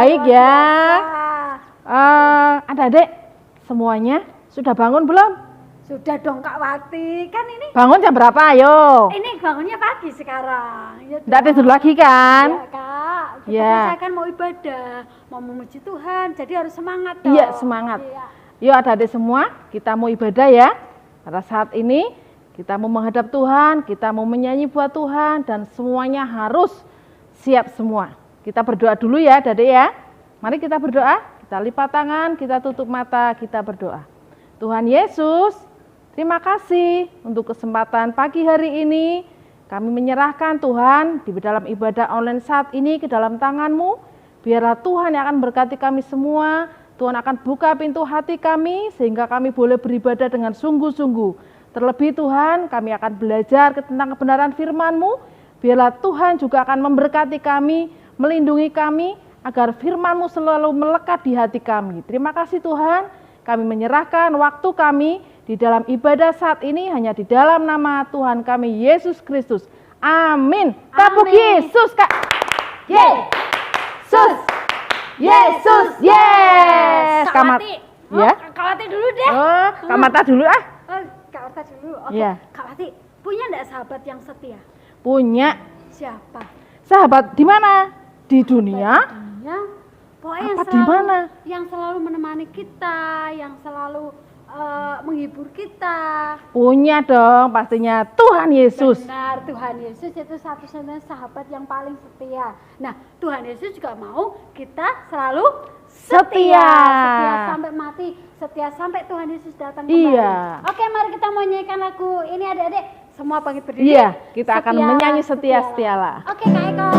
baik ya. Adik-adik semuanya sudah bangun belum? Sudah dong Kak Wati, kan ini Bangun jam berapa ayo? ini bangunnya pagi sekarang. Ya Nggak tidur lagi kan? Ya Kak, kita Ya. kan saya kan mau ibadah, mau memuji Tuhan, jadi harus semangat dong. Iya semangat. Iya. Yuk adik-adik semua kita mau ibadah ya. Pada saat ini kita mau menghadap Tuhan, kita mau menyanyi buat Tuhan dan semuanya harus siap semua. Kita berdoa dulu ya adik-adik ya. Mari kita berdoa, kita lipat tangan, kita tutup mata, kita berdoa. Tuhan Yesus, terima kasih untuk kesempatan pagi hari ini. Kami menyerahkan Tuhan di dalam ibadah online saat ini ke dalam tangan-Mu. Biarlah Tuhan yang akan berkati kami semua. Tuhan akan buka pintu hati kami sehingga kami boleh beribadah dengan sungguh-sungguh. Terlebih Tuhan, kami akan belajar tentang kebenaran firman-Mu. Biarlah Tuhan juga akan memberkati kami, melindungi kami, agar firman-Mu selalu melekat di hati kami. Terima kasih Tuhan, kami menyerahkan waktu kami di dalam ibadah saat ini hanya di dalam nama Tuhan kami, Yesus Kristus. Amin. Tepuk Yesus, Kak. Yesus. Yesus, yes. Kak Wati, ya. Kak Wati dulu deh. Oh, Kak Marta dulu ah. Kak Wati dulu. Oke. Iya. Kak Wati, punya enggak sahabat yang setia? Punya. Siapa? Sahabat di mana? Di dunia? Ya. Pokoknya Apa di mana? Yang selalu menemani kita, yang selalu menghibur kita. Punya dong, pastinya Tuhan Yesus. Benar, Tuhan Yesus itu satu-satunya sahabat yang paling setia. Nah, Tuhan Yesus juga mau kita selalu setia. Setia sampai mati, setia sampai Tuhan Yesus datang kembali. Iya. Oke, mari kita mau nyanyikan lagu ini adik-adik. Semua bangkit berdiri. Iya, kita akan menyanyi setia-setialah. Oke, Kak Eko.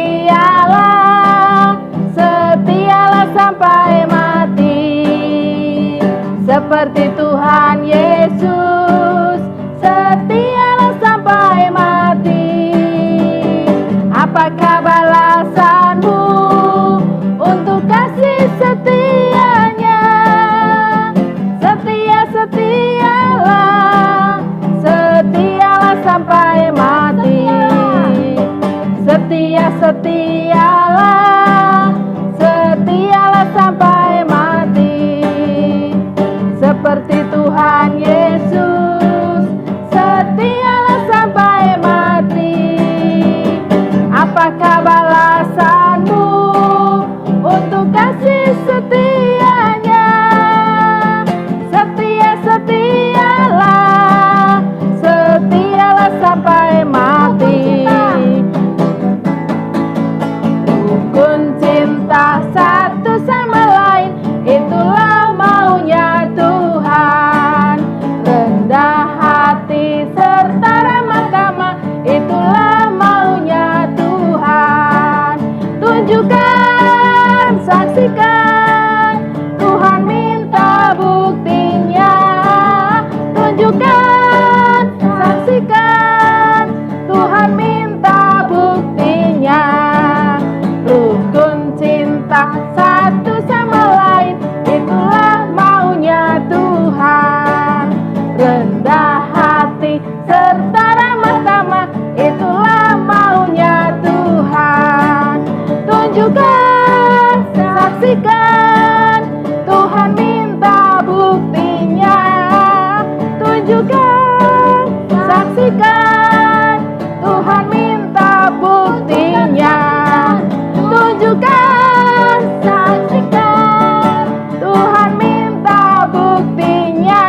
Setia-setialah, setialah sampai mati. Seperti Tuhan Yesus, setialah sampai mati. Apakah balasanmu untuk kasih setianya? Setia-setialah, setialah sampai mati. Setia-setialah, setialah sampai mati. Seperti Tuhan Yesus, setialah sampai mati. Apakah balasanmu untuk kasih setianya? Setia-setialah, setialah sampai mati. Rukun cinta satu sama lain, itulah maunya Tuhan. Rendah hati serta ramah tamah, itulah maunya Tuhan. Tunjukkan, saksikan, Tuhan minta buktinya. Tunjukkan, saksikan, Tuhan minta buktinya. Rukun cinta satu sama lain, itulah maunya Tuhan. Rendah hati serta ramah tamah, itulah maunya Tuhan. Tunjukkan, saksikan, Tuhan minta buktinya. Tunjukkan, saksikan, Tuhan minta buktinya. Tunjukkan, saksikan, Tuhan minta buktinya.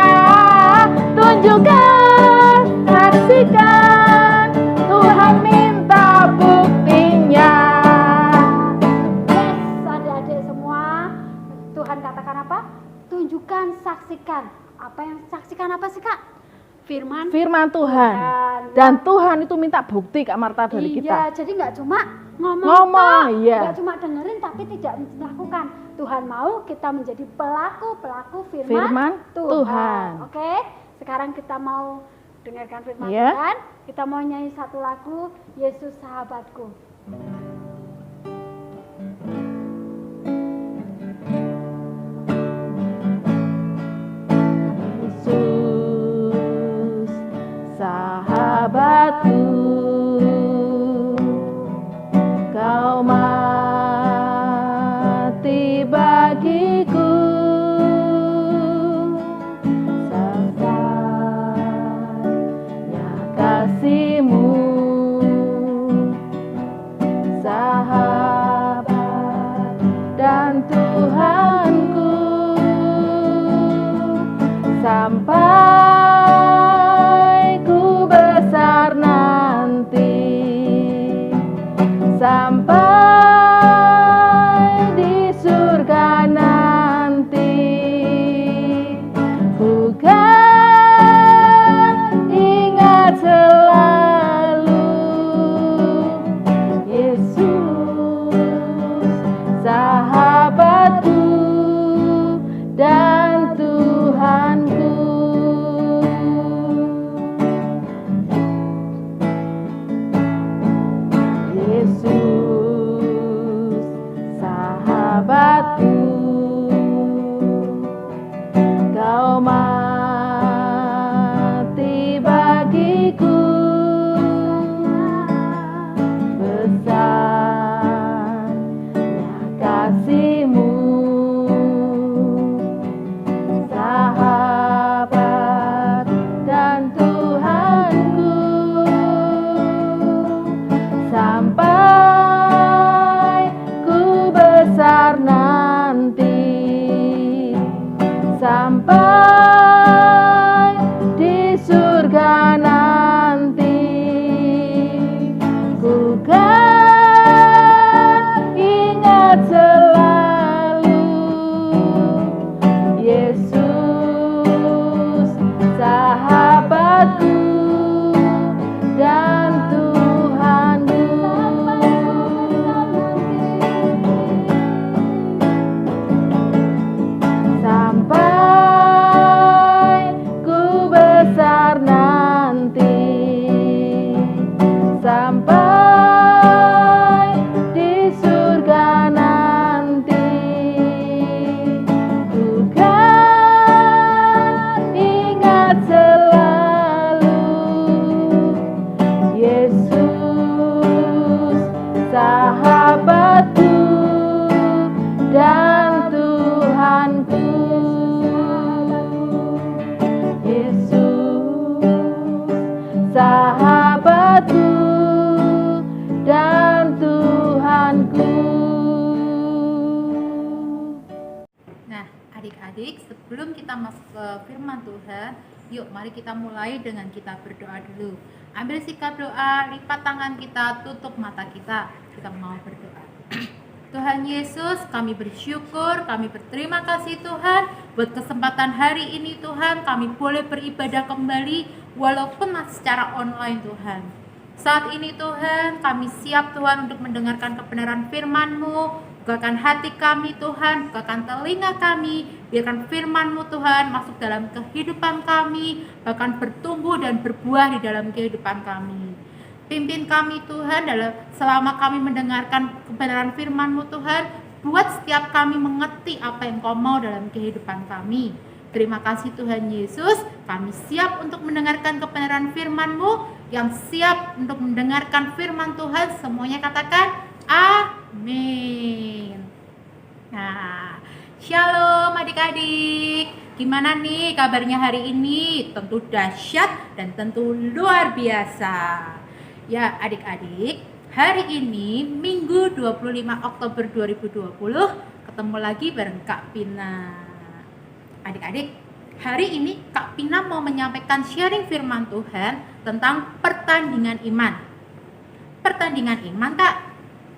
Tunjukkan, saksikan, Tuhan minta buktinya. Yes, adik-adik semua. Tuhan katakan apa? Tunjukkan, saksikan. Apa yang saksikan apa sih, Kak? Firman Tuhan. Dan Tuhan itu minta bukti Kak Marta dari kita. Iya, jadi nggak cuma ngomong, iya. nggak cuma dengerin tapi tidak melakukan. Tuhan mau kita menjadi pelaku firman, Firman Tuhan. Oke, sekarang kita mau dengarkan firman Iya. Tuhan. Kita mau nyanyi satu lagu, Yesus Sahabatku. Yesus adik-adik, sebelum kita masuk ke firman Tuhan, yuk mari kita mulai dengan kita berdoa dulu. Ambil sikap doa, lipat tangan kita, tutup mata kita mau berdoa. Tuhan Yesus, kami bersyukur, kami berterima kasih Tuhan buat kesempatan hari ini Tuhan, kami boleh beribadah kembali walaupun masih secara online Tuhan. Saat ini Tuhan, kami siap Tuhan untuk mendengarkan kebenaran firman-Mu. Bukakan hati kami Tuhan, bukakan telinga kami, biarkan firman-Mu Tuhan masuk dalam kehidupan kami, bahkan bertumbuh dan berbuah di dalam kehidupan kami. Pimpin kami Tuhan dalam selama kami mendengarkan kebenaran firman-Mu Tuhan, buat setiap kami mengerti apa yang Kau mau dalam kehidupan kami. Terima kasih Tuhan Yesus, kami siap untuk mendengarkan kebenaran firman-Mu, yang siap untuk mendengarkan firman Tuhan, semuanya katakan amin. Nah, shalom adik-adik. Gimana nih kabarnya hari ini? Tentu dahsyat dan tentu luar biasa. Ya adik-adik, hari ini Minggu 25 Oktober 2020 ketemu lagi bareng Kak Pina. Adik-adik, hari ini Kak Pina mau menyampaikan sharing firman Tuhan tentang pertandingan iman. Pertandingan iman Kak,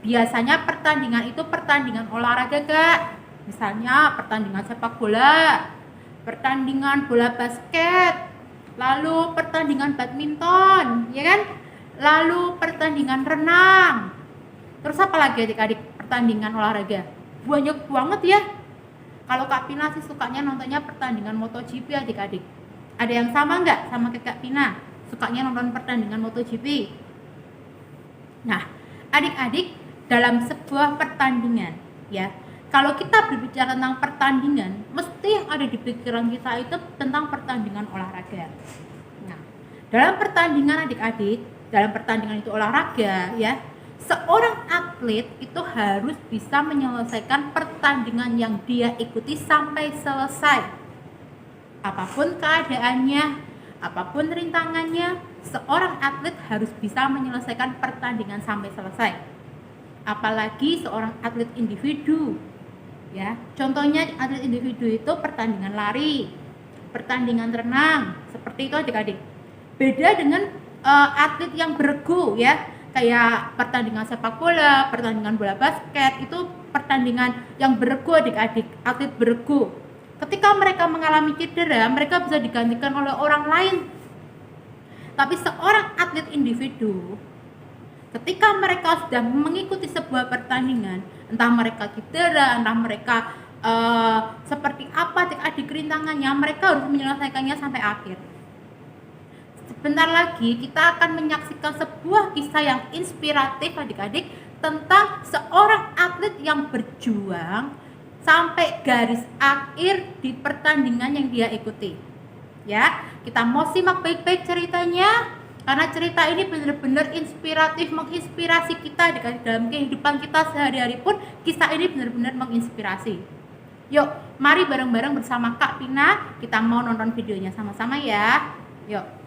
biasanya pertandingan itu pertandingan olahraga Kak. Misalnya pertandingan sepak bola, pertandingan bola basket, lalu pertandingan badminton, ya kan? Lalu pertandingan renang. Terus apa lagi adik-adik pertandingan olahraga? Banyak banget ya. Kalau Kak Pina sih sukanya nontonnya pertandingan MotoGP adik-adik. Ada yang sama nggak sama kayak Kak Pina? Sukanya nonton pertandingan MotoGP? Nah, adik-adik, dalam sebuah pertandingan ya, kalau kita berbicara tentang pertandingan, mesti yang ada di pikiran kita itu tentang pertandingan olahraga. Nah, dalam pertandingan adik-adik, dalam pertandingan itu olahraga ya, seorang atlet itu harus bisa menyelesaikan pertandingan yang dia ikuti sampai selesai. Apapun keadaannya, apapun rintangannya, seorang atlet harus bisa menyelesaikan pertandingan sampai selesai. Apalagi seorang atlet individu. Ya, contohnya atlet individu itu pertandingan lari, pertandingan renang, seperti itu adik-adik. Beda dengan atlet yang beregu ya, kayak pertandingan sepak bola, pertandingan bola basket, itu pertandingan yang beregu adik-adik, atlet beregu. Ketika mereka mengalami cedera, mereka bisa digantikan oleh orang lain. Tapi seorang atlet individu, ketika mereka sudah mengikuti sebuah pertandingan, entah mereka cedera, entah mereka seperti apa adik-adik rintangannya, mereka harus menyelesaikannya sampai akhir. Sebentar lagi kita akan menyaksikan sebuah kisah yang inspiratif adik-adik tentang seorang atlet yang berjuang sampai garis akhir di pertandingan yang dia ikuti. Ya, kita mau simak baik-baik ceritanya karena cerita ini benar-benar inspiratif, menginspirasi kita dalam kehidupan kita sehari-hari pun kisah ini benar-benar menginspirasi. Yuk, mari bareng-bareng bersama Kak Pina kita mau nonton videonya sama-sama ya. Yuk.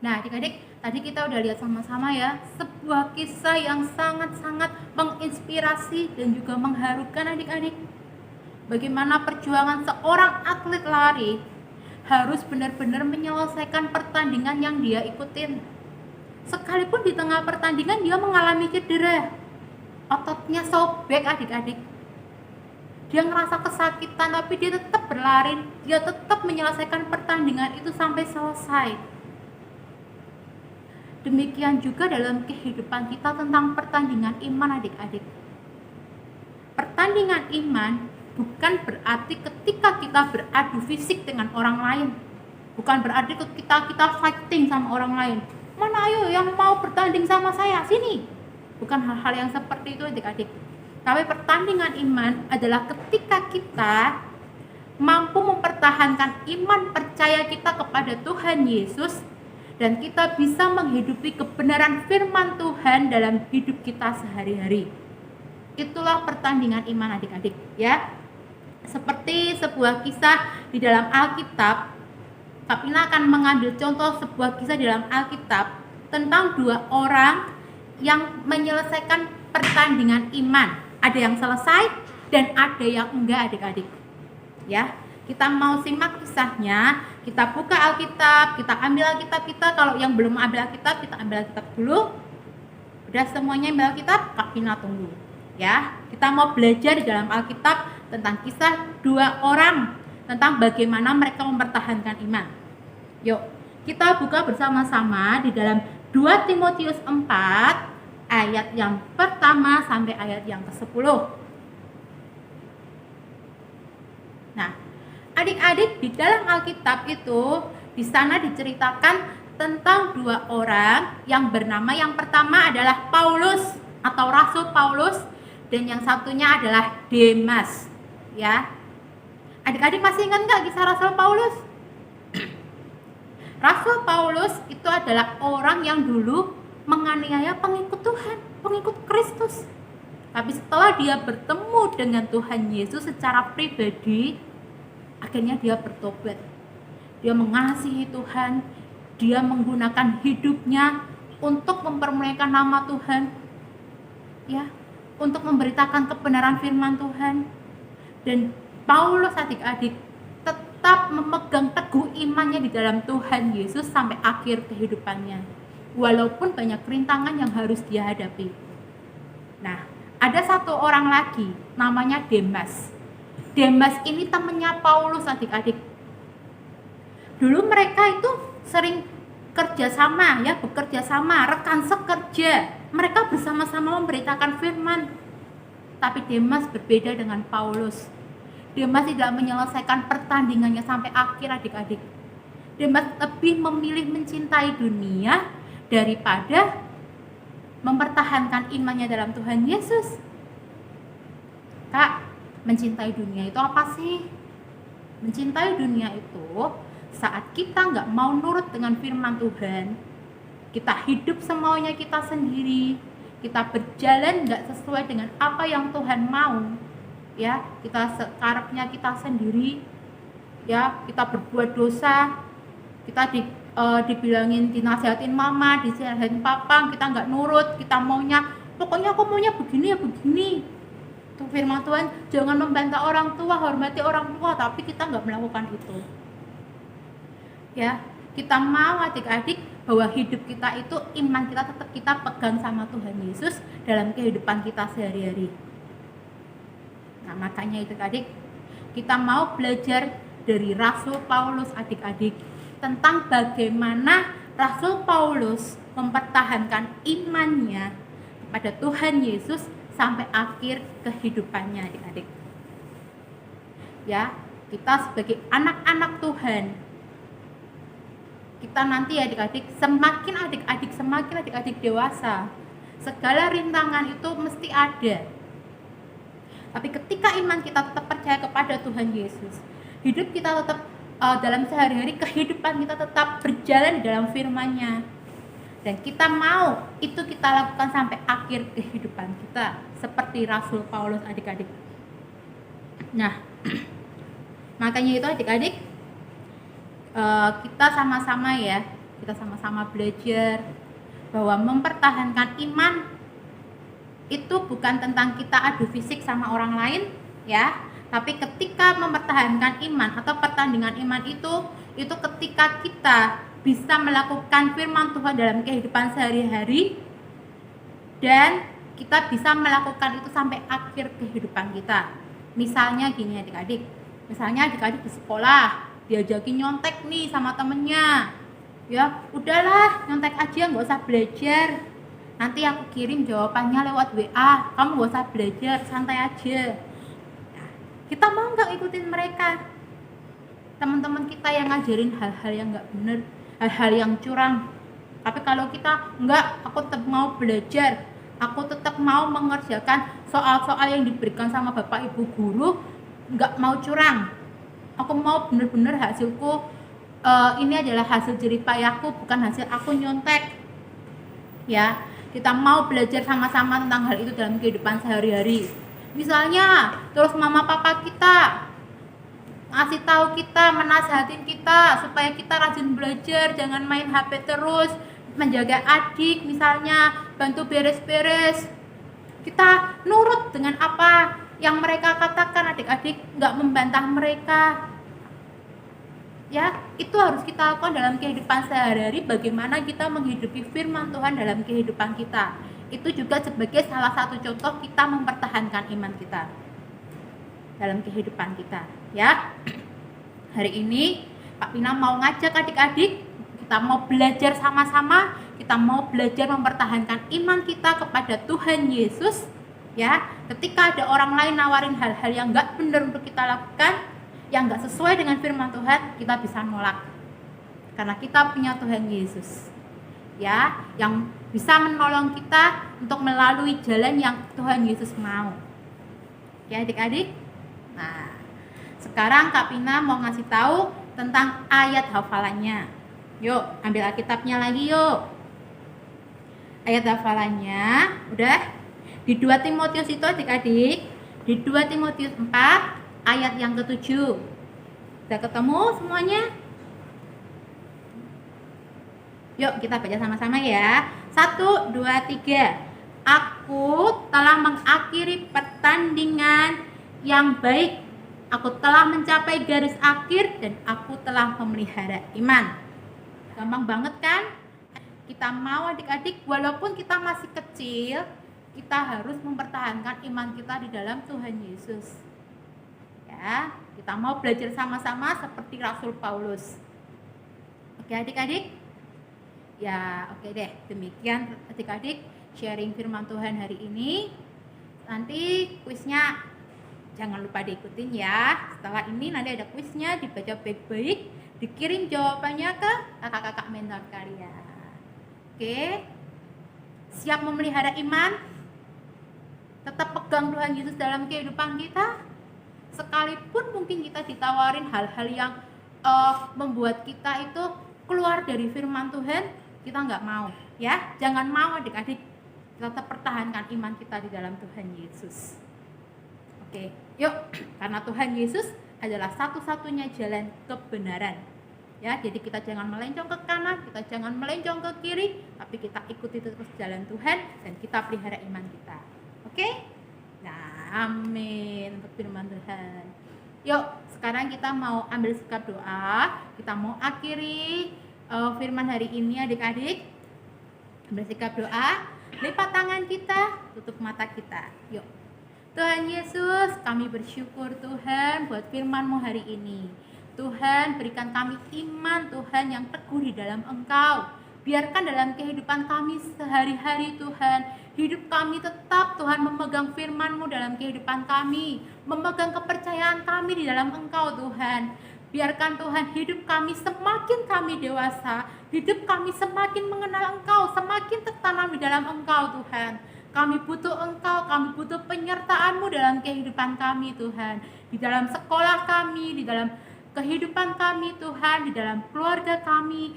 Nah, adik-adik, tadi kita udah lihat sama-sama ya, sebuah kisah yang sangat-sangat menginspirasi dan juga mengharukan adik-adik. Bagaimana perjuangan seorang atlet lari harus benar-benar menyelesaikan pertandingan yang dia ikutin. Sekalipun di tengah pertandingan dia mengalami cedera, ototnya sobek adik-adik. Dia ngerasa kesakitan, tapi dia tetap berlari, dia tetap menyelesaikan pertandingan itu sampai selesai. Demikian juga dalam kehidupan kita tentang pertandingan iman adik-adik. Pertandingan iman bukan berarti ketika kita beradu fisik dengan orang lain. Bukan berarti ketika kita fighting sama orang lain. Mana ayo yang mau bertanding sama saya, sini. Bukan hal-hal yang seperti itu adik-adik. Tapi pertandingan iman adalah ketika kita mampu mempertahankan iman percaya kita kepada Tuhan Yesus, dan kita bisa menghidupi kebenaran firman Tuhan dalam hidup kita sehari-hari. Itulah pertandingan iman adik-adik ya. Seperti sebuah kisah di dalam Alkitab, Kak Pina akan mengambil contoh sebuah kisah di dalam Alkitab tentang dua orang yang menyelesaikan pertandingan iman. Ada yang selesai dan ada yang enggak adik-adik. Ya, kita mau simak kisahnya. Kita buka Alkitab, kita ambil Alkitab kita. Kalau yang belum ambil Alkitab, kita ambil Alkitab dulu. Udah semuanya ambil Alkitab, Kak Pina tunggu. Ya, kita mau belajar di dalam Alkitab tentang kisah dua orang, tentang bagaimana mereka mempertahankan iman. Yuk, kita buka bersama-sama di dalam 2 Timotius 4 ayat yang pertama sampai ayat yang ke-10. Nah, adik-adik, di dalam Alkitab itu di sana diceritakan tentang dua orang yang bernama, yang pertama adalah Paulus atau Rasul Paulus, dan yang satunya adalah Demas. Ya, adik-adik masih ingat nggak kisah Rasul Paulus? Rasul Paulus itu adalah orang yang dulu menganiaya pengikut Tuhan, pengikut Kristus. Tapi setelah dia bertemu dengan Tuhan Yesus secara pribadi, akhirnya dia bertobat. Dia mengasihi Tuhan, dia menggunakan hidupnya untuk mempermuliakan nama Tuhan, ya, untuk memberitakan kebenaran firman Tuhan. Dan Paulus adik-adik tetap memegang teguh imannya di dalam Tuhan Yesus sampai akhir kehidupannya, walaupun banyak rintangan yang harus dia hadapi. Nah, ada satu orang lagi namanya Demas. Demas ini temannya Paulus adik-adik. Dulu mereka itu sering kerjasama, ya, bekerja sama, rekan sekerja. Mereka bersama-sama memberitakan firman. Tapi Demas berbeda dengan Paulus. Demas tidak menyelesaikan pertandingannya sampai akhir adik-adik. Demas lebih memilih mencintai dunia daripada mempertahankan imannya dalam Tuhan Yesus. Kak, mencintai dunia itu apa sih? Mencintai dunia itu saat kita nggak mau nurut dengan firman Tuhan, kita hidup semaunya kita sendiri, kita berjalan nggak sesuai dengan apa yang Tuhan mau, ya, kita sekarapnya kita sendiri, ya, kita berbuat dosa, kita dibilangin, dinasihatin mama, dinasihatin papa, kita nggak nurut, kita maunya, pokoknya aku maunya begini ya begini. Tuh firman Tuhan, jangan membantah orang tua, hormati orang tua, tapi kita nggak melakukan itu. Ya, kita mau adik-adik bahwa hidup kita itu, iman kita tetap kita pegang sama Tuhan Yesus dalam kehidupan kita sehari-hari. Nah, makanya itu adik, kita mau belajar dari Rasul Paulus adik-adik tentang bagaimana Rasul Paulus mempertahankan imannya kepada Tuhan Yesus sampai akhir kehidupannya adik-adik. Ya, kita sebagai anak-anak Tuhan, kita nanti adik-adik semakin adik-adik dewasa, segala rintangan itu mesti ada. Tapi ketika iman kita tetap percaya kepada Tuhan Yesus, hidup kita tetap dalam sehari-hari, kehidupan kita tetap berjalan di dalam firman-Nya. Dan kita mau itu kita lakukan sampai akhir kehidupan kita, seperti Rasul Paulus adik-adik. Nah, makanya itu adik-adik, kita sama-sama ya, kita sama-sama belajar bahwa mempertahankan iman itu bukan tentang kita adu fisik sama orang lain ya, tapi ketika mempertahankan iman atau pertandingan iman itu ketika kita bisa melakukan firman Tuhan dalam kehidupan sehari-hari dan kita bisa melakukan itu sampai akhir kehidupan kita. Misalnya gini adik-adik, misalnya adik-adik di sekolah diajakin nyontek nih sama temennya, ya udahlah nyontek aja, nggak usah belajar, nanti aku kirim jawabannya lewat WA, kamu nggak usah belajar, santai aja. Nah, kita mau nggak ikutin mereka? Teman-teman kita yang ngajarin hal-hal yang nggak benar, hal-hal yang curang. Tapi kalau kita enggak, aku tetap mau belajar, aku tetap mau mengerjakan soal-soal yang diberikan sama Bapak Ibu guru, enggak mau curang. Aku mau benar-benar hasilku ini adalah hasil jerih payahku, bukan hasil aku nyontek. Ya, kita mau belajar sama-sama tentang hal itu dalam kehidupan sehari-hari. Misalnya, terus mama papa kita ngasih tahu kita, menasihatin kita supaya kita rajin belajar, jangan main HP terus, menjaga adik misalnya, bantu beres-beres. Kita nurut dengan apa yang mereka katakan, adik-adik nggak membantah mereka. Ya, itu harus kita lakukan dalam kehidupan sehari-hari, bagaimana kita menghidupi firman Tuhan dalam kehidupan kita. Itu juga sebagai salah satu contoh kita mempertahankan iman kita dalam kehidupan kita, ya. Hari ini Pak Pina mau ngajak adik-adik, kita mau belajar sama-sama, kita mau belajar mempertahankan iman kita kepada Tuhan Yesus, ya. Ketika ada orang lain nawarin hal-hal yang nggak benar untuk kita lakukan, yang nggak sesuai dengan firman Tuhan, kita bisa nolak, karena kita punya Tuhan Yesus, ya, yang bisa menolong kita untuk melalui jalan yang Tuhan Yesus mau, ya adik-adik. Nah, sekarang Kak Pina mau ngasih tahu tentang ayat hafalannya. Yuk, ambil Alkitabnya lagi yuk. Ayat hafalannya udah di 2 Timotius itu adik-adik, di 2 Timotius 4 ayat yang ke-7. Udah ketemu semuanya? Yuk kita baca sama-sama ya. 1, 2, 3. Aku telah mengakhiri pertandingan yang baik, aku telah mencapai garis akhir, dan aku telah memelihara iman. Gampang banget kan? Kita mau adik-adik, walaupun kita masih kecil, kita harus mempertahankan iman kita di dalam Tuhan Yesus. Ya, kita mau belajar sama-sama seperti Rasul Paulus. Oke adik-adik? Ya, oke deh. Demikian adik-adik sharing firman Tuhan hari ini. Nanti kuisnya jangan lupa diikutin ya. Setelah ini nanti ada kuisnya, dibaca baik-baik, dikirim jawabannya ke kakak-kakak mentor kalian. Oke. Siap memelihara iman? Tetap pegang Tuhan Yesus dalam kehidupan kita. Sekalipun mungkin kita ditawarin hal-hal yang membuat kita itu keluar dari firman Tuhan, kita nggak mau, ya. Jangan mau adik-adik. Tetap pertahankan iman kita di dalam Tuhan Yesus. Oke, yuk, karena Tuhan Yesus adalah satu-satunya jalan kebenaran. Ya, jadi kita jangan melencong ke kanan, kita jangan melencong ke kiri, tapi kita ikuti terus jalan Tuhan dan kita pelihara iman kita. Oke? Nah, amin untuk firman Tuhan. Yuk, sekarang kita mau ambil sikap doa. Kita mau akhiri firman hari ini adik-adik. Ambil sikap doa, lipat tangan kita, tutup mata kita. Yuk. Tuhan Yesus, kami bersyukur Tuhan buat firman-Mu hari ini. Tuhan, berikan kami iman Tuhan yang teguh di dalam Engkau. Biarkan dalam kehidupan kami sehari-hari Tuhan, hidup kami tetap Tuhan memegang firman-Mu dalam kehidupan kami, memegang kepercayaan kami di dalam Engkau Tuhan. Biarkan Tuhan hidup kami semakin kami dewasa, hidup kami semakin mengenal Engkau, semakin tertanam di dalam Engkau Tuhan. Kami butuh Engkau, kami butuh penyertaan-Mu dalam kehidupan kami Tuhan. Di dalam sekolah kami, di dalam kehidupan kami Tuhan, di dalam keluarga kami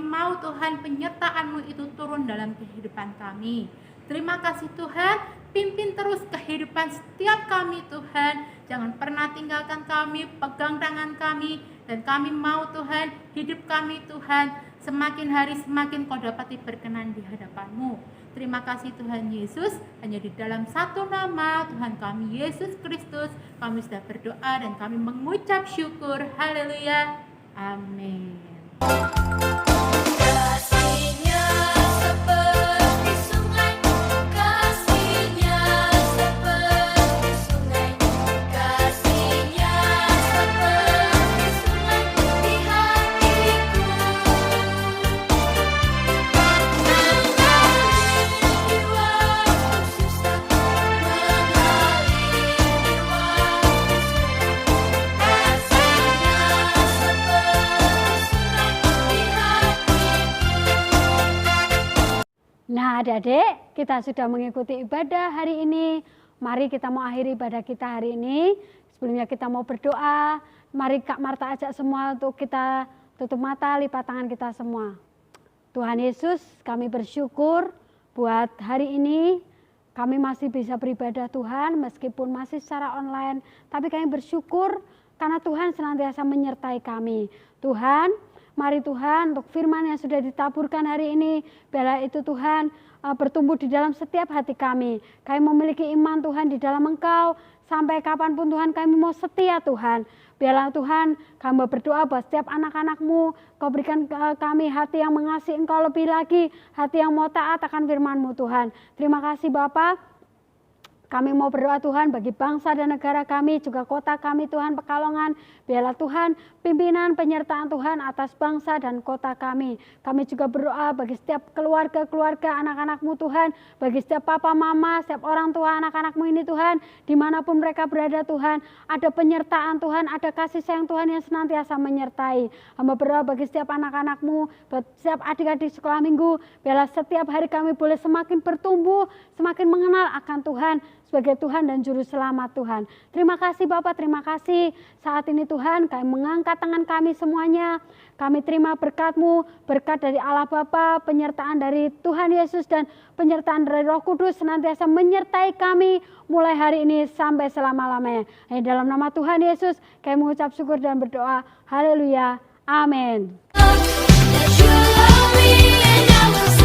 mau Tuhan penyertaan-Mu itu turun dalam kehidupan kami. Terima kasih Tuhan, pimpin terus kehidupan setiap kami Tuhan. Jangan pernah tinggalkan kami, pegang tangan kami, dan kami mau Tuhan, hidup kami Tuhan Semakin hari semakin kau dapati berkenan di hadapan-Mu. Terima kasih Tuhan Yesus, hanya di dalam satu nama Tuhan kami Yesus Kristus kami sudah berdoa dan kami mengucap syukur. Haleluya. Amin. Kasih-Nya seperti sungai, kasih-Nya seperti sungai, kasih-Nya seperti sungai di hatiku. Mengalir di waktu susah, mengalir di waktu suram, kasih-Nya seperti sungai di hatiku. Nah, adik-adik, kita sudah mengikuti ibadah hari ini. Mari kita mau akhiri ibadah kita hari ini. Sebelumnya kita mau berdoa. Mari Kak Marta ajak semua untuk kita tutup mata, lipat tangan kita semua. Tuhan Yesus, kami bersyukur buat hari ini. Kami masih bisa beribadah Tuhan meskipun masih secara online. Tapi kami bersyukur karena Tuhan senantiasa menyertai kami. Tuhan, mari Tuhan untuk firman yang sudah ditaburkan hari ini, biarlah itu Tuhan bertumbuh di dalam setiap hati kami. Kami memiliki iman Tuhan di dalam Engkau, sampai kapanpun Tuhan kami mau setia Tuhan. Biarlah Tuhan kami berdoa buat setiap anak-anak-Mu, Kau berikan kami hati yang mengasihi Engkau lebih lagi, hati yang mau taat akan firman-Mu Tuhan. Terima kasih Bapa. Kami mau berdoa Tuhan bagi bangsa dan negara kami, juga kota kami Tuhan Pekalongan. Biarlah Tuhan pimpinan penyertaan Tuhan atas bangsa dan kota kami. Kami juga berdoa bagi setiap keluarga-keluarga anak-anak-Mu Tuhan. Bagi setiap papa, mama, setiap orang tua anak-anak-Mu ini Tuhan. Dimanapun mereka berada Tuhan. Ada penyertaan Tuhan, ada kasih sayang Tuhan yang senantiasa menyertai. Hamba berdoa bagi setiap anak-anak-Mu, buat setiap adik-adik sekolah minggu. Biarlah setiap hari kami boleh semakin bertumbuh, semakin mengenal akan Tuhan sebagai Tuhan dan Juru Selamat Tuhan. Terima kasih Bapak, terima kasih. Saat ini Tuhan kami mengangkat tangan kami semuanya. Kami terima berkat-Mu, berkat dari Allah Bapa, penyertaan dari Tuhan Yesus dan penyertaan dari Roh Kudus senantiasa menyertai kami mulai hari ini sampai selama-lamanya. Dalam nama Tuhan Yesus kami mengucap syukur dan berdoa. Haleluya. Amin. That you love me and I will